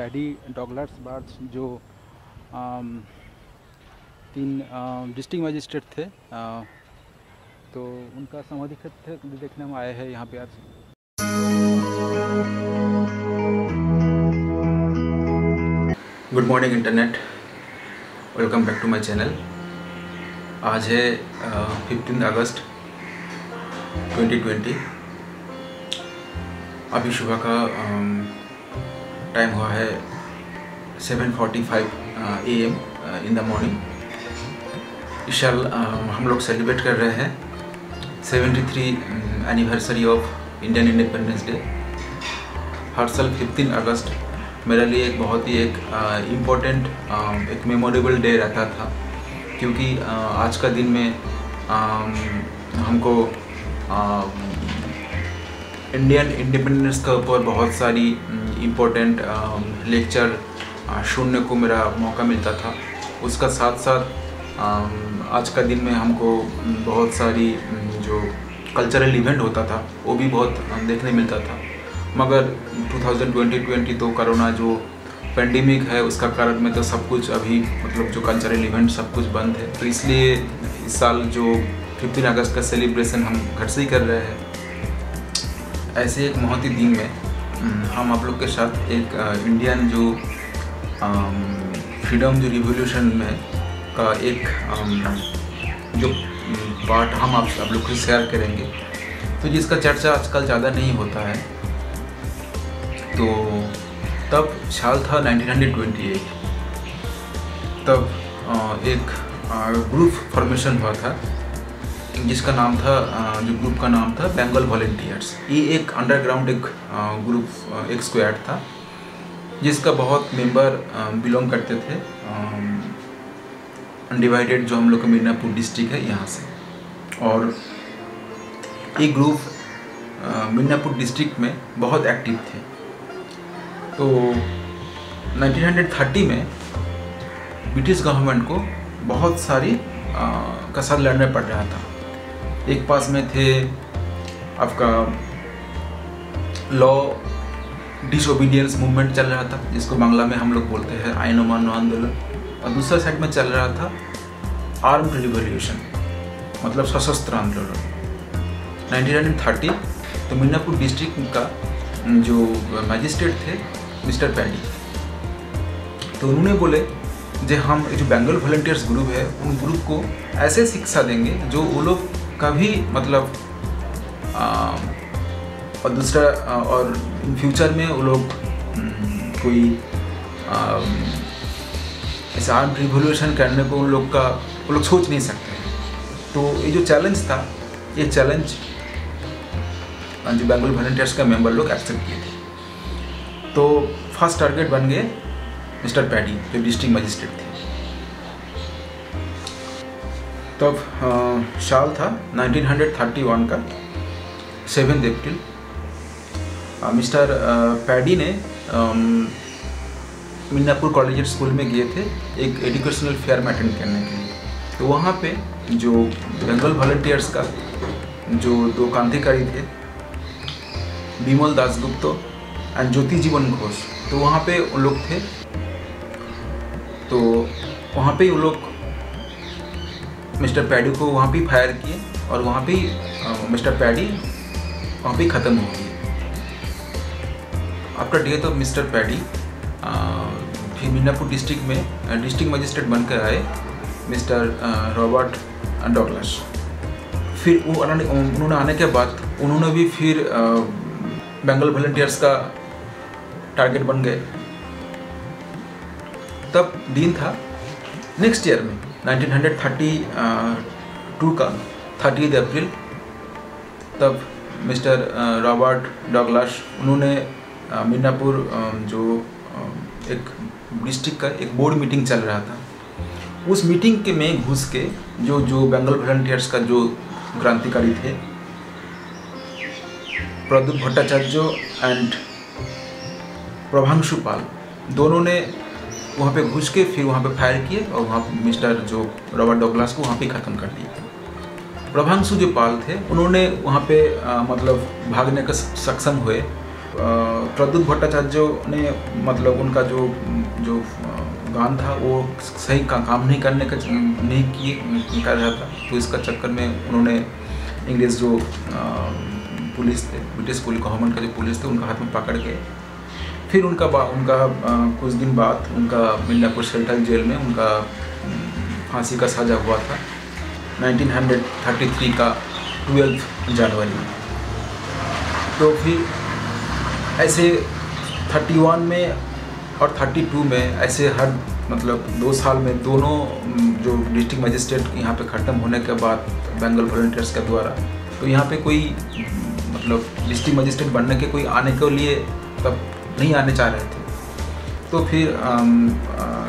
Paddy Douglas बार्च जो 3 district magistrate थे, तो उनका समाधि क्षेत्र देखने हम आए हैं यहाँ पे आज। Good morning internet, welcome back to my channel. आज है 15 अगस्त 2020। अभी सुबह का टाइम हुआ है 7:45 AM इन द मॉर्निंग। इस साल हम लोग सेलिब्रेट कर रहे हैं 73 anniversary of Indian independence day. हर साल 15 अगस्त मेरे लिए एक बहुत ही इम्पोर्टेंट एक मेमोरेबल डे रहता था, क्योंकि आज का दिन में हमको इंडियन इंडिपेंडेंस के ऊपर बहुत सारी इम्पोर्टेंट लेक्चर सुनने को मेरा मौका मिलता था। उसका साथ साथ आज का दिन में हमको बहुत सारी जो कल्चरल इवेंट होता था वो भी बहुत देखने मिलता था। मगर 2020 तो कोरोना जो पेंडेमिक है उसका कारण में तो सब कुछ अभी मतलब जो कल्चरल इवेंट सब कुछ बंद है। तो इसलिए इस साल जो 15 अगस्त का सेलिब्रेशन हम घर से ही कर रहे हैं। ऐसे एक बहुत ही दिन में हम आप लोग के साथ एक इंडियन जो फ्रीडम जो रिवॉल्यूशन में का एक जो पार्ट हम आप लोग को शेयर करेंगे, तो जिसका चर्चा आजकल ज़्यादा नहीं होता है। तो तब साल था 1928। तब एक ग्रुप फॉर्मेशन हुआ था जिसका नाम था जो ग्रुप का नाम था बंगाल वॉलंटियर्स। ये एक अंडरग्राउंड एक ग्रुप एक स्क्वाड था जिसका बहुत मेंबर बिलोंग करते थे अनडिवाइडेड जो हम लोग का मिदनापुर डिस्ट्रिक्ट है यहाँ से। और ये ग्रुप मिदनापुर डिस्ट्रिक्ट में बहुत एक्टिव थे। तो 1930 में ब्रिटिश गवर्नमेंट को बहुत सारी का साथ लड़ना पड़ रहा था। एक पास में थे आपका लॉ डिसोबीडियंस मूवमेंट चल रहा था, जिसको बांग्ला में हम लोग बोलते हैं आईन अमान्य आंदोलन, और दूसरा साइड में चल रहा था आर्म्ड रिवॉल्यूशन मतलब सशस्त्र आंदोलन 1930। तो मिदनापुर डिस्ट्रिक्ट का जो मजिस्ट्रेट थे मिस्टर पैडी, तो उन्होंने बोले जो हम जो बंगाल वॉलंटियर्स ग्रुप है उन ग्रुप को ऐसे शिक्षा देंगे जो वो लोग कभी मतलब और दूसरा और इन फ्यूचर में वो लोग कोई ऐसा आर्म रिवॉल्यूशन करने को उन लोग का वो लोग सोच नहीं सकते। तो ये जो चैलेंज था, ये चैलेंज जो बंगाल वॉलंटियर्स का मेंबर लोग एक्सेप्ट किए थे। तो फर्स्ट टारगेट बन गए मिस्टर पैडी जो डिस्ट्रिक्ट मजिस्ट्रेट थे। तब साल था 1931 का 7 अप्रैल। मिस्टर पैडी ने मिदनापुर कॉलेज स्कूल में गए थे एक एजुकेशनल फेयर में अटेंड करने के लिए। तो वहाँ पे जो बंगाल वॉलंटियर्स का जो 2 क्रांतिकारी थे विमल दासगुप्त एंड ज्योति जीवन घोष, तो वहाँ पे उन लोग थे। तो वहाँ पे उन लोग मिस्टर पैडी को वहाँ पे फायर किए और वहाँ पे मिस्टर पैडी वहाँ पे ख़त्म हो गए। After death of mister paddy फिर मिदनापुर डिस्ट्रिक्ट में डिस्ट्रिक्ट मजिस्ट्रेट बनकर आए मिस्टर रॉबर्ट डॉगलास। फिर उन्होंने आने के बाद उन्होंने भी फिर बंगाल वॉलंटियर्स का टारगेट बन गए। तब दिन था नेक्स्ट ईयर में 1932 का 30 अप्रैल। तब मिस्टर रॉबर्ट डॉगलास उन्होंने मिदनापुर जो एक डिस्ट्रिक्ट का एक बोर्ड मीटिंग चल रहा था, उस मीटिंग के में घुस के जो बंगाल वॉलंटियर्स का जो क्रांतिकारी थे प्रदीप भट्टाचार्य एंड प्रभांशु पाल, दोनों ने वहाँ पे घुस के फिर वहाँ पे फायर किए और वहाँ मिस्टर जो रॉबर्ट डॉगलास को वहाँ पे ख़त्म कर दिया। प्रभांशु जो पाल थे उन्होंने वहाँ पे मतलब भागने का सक्षम हुए, प्रद्युत भट्टाचार्य ने मतलब उनका जो जो गान था वो सही काम नहीं करने का नहीं कर रहा था, तो इसका चक्कर में उन्होंने इंग्लिश जो पुलिस थे, ब्रिटिश गवर्नमेंट का जो पुलिस थे, उनका हाथ में पकड़ के फिर उनका कुछ दिन बाद उनका मिदनापुर सेंट्रल जेल में उनका फांसी का सजा हुआ था 1933 का 12 जनवरी में। तो फिर ऐसे 31 में और 32 में ऐसे हर मतलब 2 साल में दोनों जो डिस्ट्रिक्ट मजिस्ट्रेट यहाँ पे ख़त्म होने के बाद बंगाल वॉलंटियर्स के द्वारा, तो यहाँ पे कोई मतलब डिस्ट्रिक्ट मजिस्ट्रेट बनने के कोई आने के लिए तब नहीं आने चाह रहे थे। तो फिर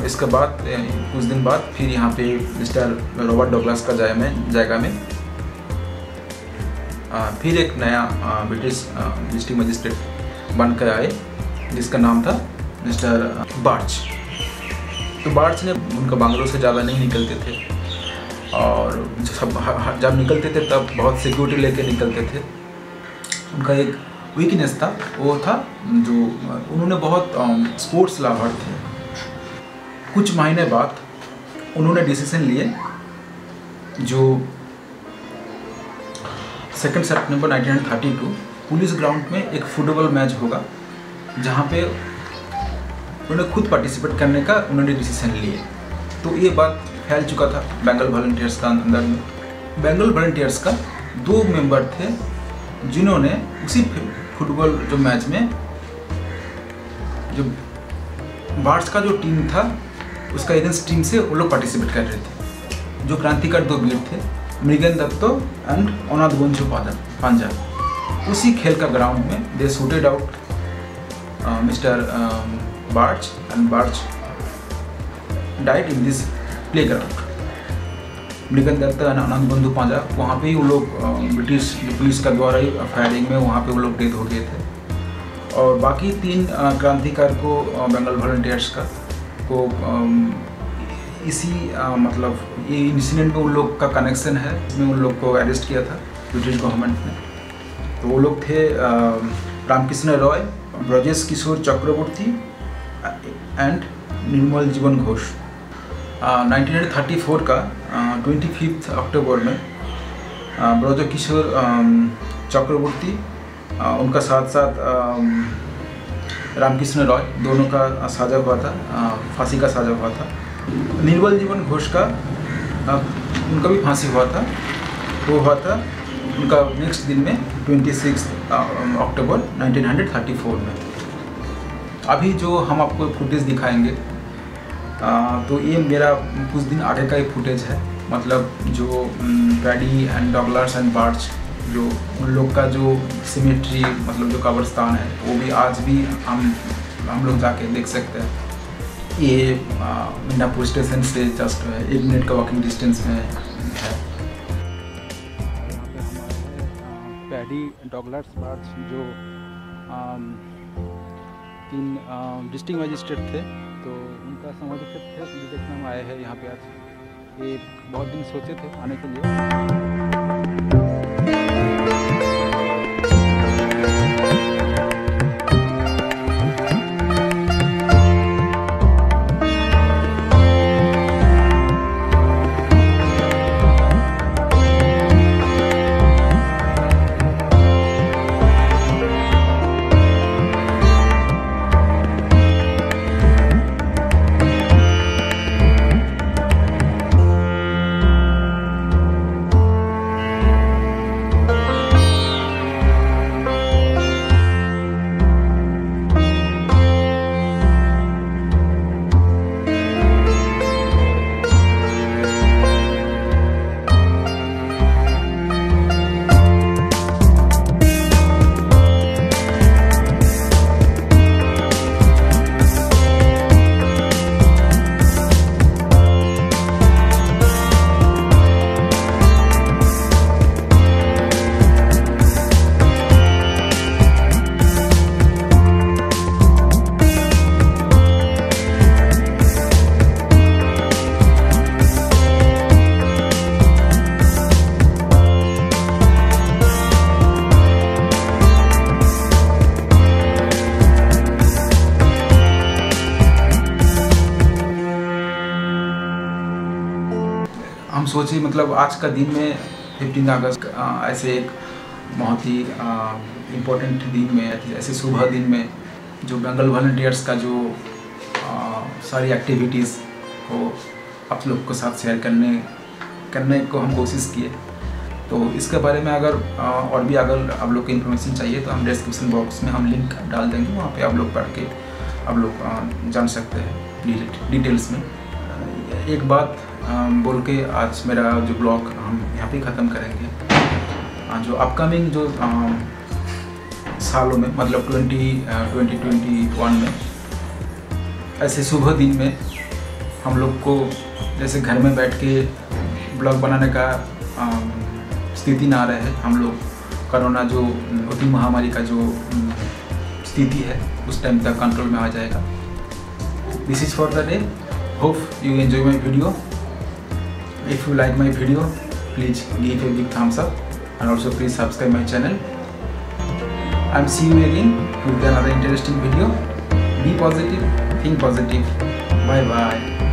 इसके बाद कुछ दिन बाद फिर यहाँ पे मिस्टर रॉबर्ट डगलस का जगह में फिर एक नया ब्रिटिश डिस्ट्रिक्ट मजिस्ट्रेट बन कर आए, जिसका नाम था मिस्टर बार्च। तो बार्च ने उनका बंगलों से ज़्यादा नहीं निकलते थे, और जब निकलते थे तब बहुत सिक्योरिटी लेके निकलते थे। उनका एक वीकनेस था, वो था जो उन्होंने बहुत स्पोर्ट्स लवर थे। कुछ महीने बाद उन्होंने डिसीजन लिए, जो 2 सितंबर 1932 पुलिस ग्राउंड में एक फुटबॉल मैच होगा, जहाँ पे उन्होंने खुद पार्टिसिपेट करने का उन्होंने डिसीजन लिए। तो ये बात फैल चुका था बंगाल वॉलंटियर्स का अंदर में। बंगाल वॉलंटियर्स का 2 मेंबर थे जिन्होंने उसी फुटबॉल जो मैच में जो बार्च का जो टीम था उसका अगेंस्ट टीम से वो लोग पार्टिसिपेट कर रहे थे। जो क्रांतिकारी 2 वीर थे, मृगेन दत्तो एंड अनाथ गोंजू पांजा, उसी खेल का ग्राउंड में they shooted out mister Birch and Birch died in this playground. Mrigen Datta and Anath Gonju Panja, वहाँ पे ही वो लोग ब्रिटिश पुलिस का द्वारा ही फायरिंग में वहाँ पे वो लोग डेथ हो गए थे। और बाकी 3 क्रांतिकार को बंगाल वॉलंटियर्स को इसी मतलब ये इंसिडेंट में उन लोग का कनेक्शन है, इसमें उन लोग को अरेस्ट किया था ब्रिटिश गवर्नमेंट ने। तो वो लोग थे रामकृष्ण रॉय, ब्रजेश किशोर चक्रवर्ती एंड निर्मल जीवन घोष। 1934 का 25 अक्टूबर में ब्रज किशोर चक्रवर्ती उनका साथ रामकृष्ण रॉय दोनों का साजा हुआ था, फांसी का साजा हुआ था। निर्मल जीवन घोष का उनका भी फांसी हुआ था, वो हुआ था उनका नेक्स्ट दिन में 26 अक्टूबर 1934 में। अभी जो हम आपको फुटेज दिखाएंगे तो ये मेरा कुछ दिन आगे का ही फुटेज है, मतलब जो पैडी एंड डगलस एंड बार्च जो उन लोग का जो सिमेट्री मतलब जो कब्रिस्तान है वो भी आज भी हम लोग जाके देख सकते हैं। ये मिदनापुर स्टेशन से जस्ट 1 मिनट का वॉकिंग डिस्टेंस में है। पैडी डगलस बार्च जो 3 डिस्ट्रिक्ट मजिस्ट्रेट थे, तो उनका समाधि क्षेत्र है देखने हम आए हैं यहाँ पे आज। ये बहुत दिन सोचे थे आने के लिए। सोचिए मतलब आज का दिन में 15 अगस्त ऐसे एक बहुत ही इम्पोर्टेंट दिन में, ऐसे सुबह दिन में जो बंगाल वॉलंटियर्स का जो सारी एक्टिविटीज़ को आप लोग के साथ शेयर करने को हम कोशिश किए। तो इसके बारे में अगर और भी अगर आप लोग को इन्फॉर्मेशन चाहिए तो हम डिस्क्रिप्शन बॉक्स में हम लिंक डाल देंगे, वहाँ पे आप लोग पढ़ के आप लोग जान सकते हैं डिटेल्स में। एक बात बोल के आज मेरा जो ब्लॉग हम यहाँ पे ख़त्म करेंगे। जो अपकमिंग जो सालों में मतलब 2021 में ऐसे सुबह दिन में हम लोग को जैसे घर में बैठ के ब्लॉग बनाने का स्थिति ना रहे। हम लोग कोरोना जो होती महामारी का जो स्थिति है उस टाइम तक कंट्रोल में आ जाएगा। This is for the day. Hope you enjoy my video. If you like my video please give a big thumbs up and also please subscribe my channel. I'm see you again with another interesting video. Be positive, think positive. Bye bye.